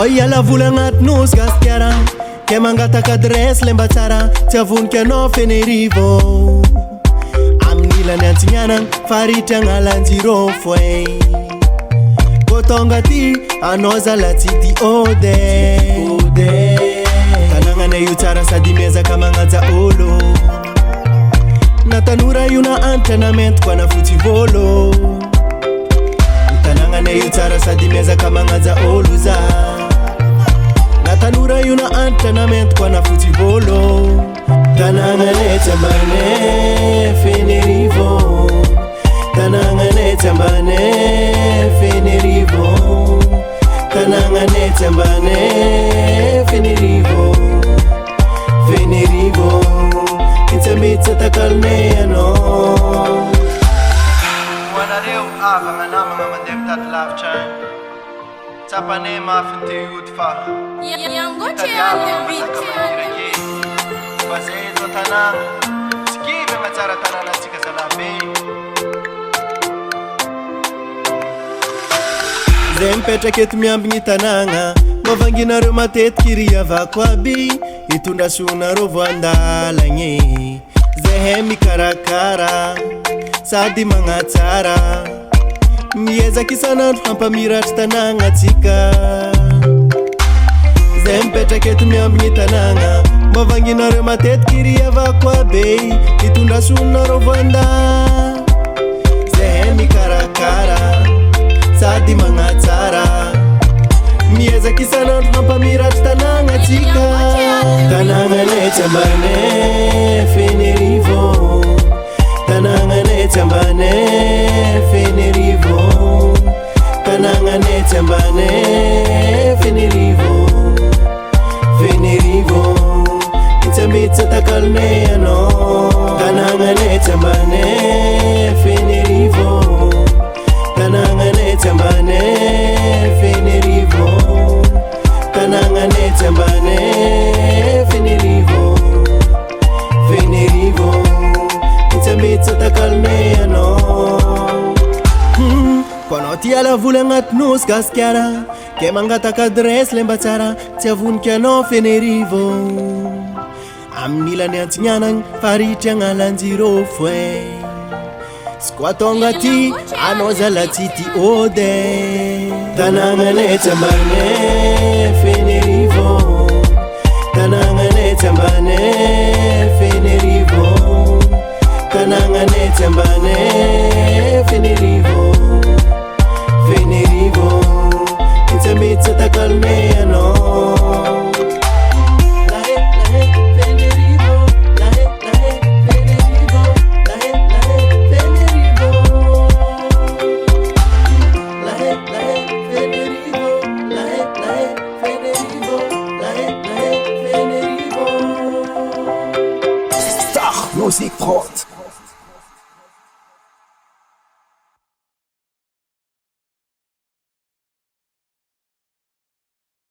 Iala vola agnaty nosy gasikara ke mangataka adresy le mba tsara tsy avoniky anao fenerivo amin'ilany antsignanan faritry agnalanjiro foe ko tonga ty anao zala tsy ty ode tanagnana io tsara sady miezaka magnaja olo na tanora io na antitra na mentiko ana fotsy volo tanagnana io tsara sady miezaka magnaja olo za tanora io na antitra na mentiko ana fotsy volo tanagnane tsambane fenerivo tanagnane tsambane fenerivo tanagnane tsambane fenerivo fenerivo itsambitsa takalne anao hoanareo avagna namagna mandeha mitady lavitra tsapane mafy ty ody fa fa zay eto tanàna tsy kivy agnatsara tanàna atsika zalabe zay mipetraky eto miambigny tanàna mavanginareo matetiky ry avako aby hitondra sonareo voandalagny zahay mikarakara sady magnatsara miezaka isanandro hampamiratry tanàna atsika zay mipetraky eto miambigny tanàna mavanginareo matetiky ry avako aby hitondra sonareo voanda zahay mikarakara sady magnatsara miezaka isanandro hampamiratry tanàna atsika tanagnane tsambane fenerivo tanagnane tsambane fenerivo tanagnane tsambane fenerivo fenerivo itsambitsa takalne anao tanagnane tsambane fenerivo tanagnane tsambane fenerivo tanagnane tsambane fenerivo fenerivo itsambitsa takalne anao ko anao ty ala vola agnaty nosy gasikara ke mangataka adresy le mba tsara tsy avoniky anao fenerivo amin'ilany antsignanan faritry agnalanjiro foe sy koa tonga ty anao zala tsy ty ode tanagnane tsambane fenerivo tanagnane tsambane fenerivo tanagnane tsambane fenerivo fenerivo itsambitsa takalne anao Music Prod.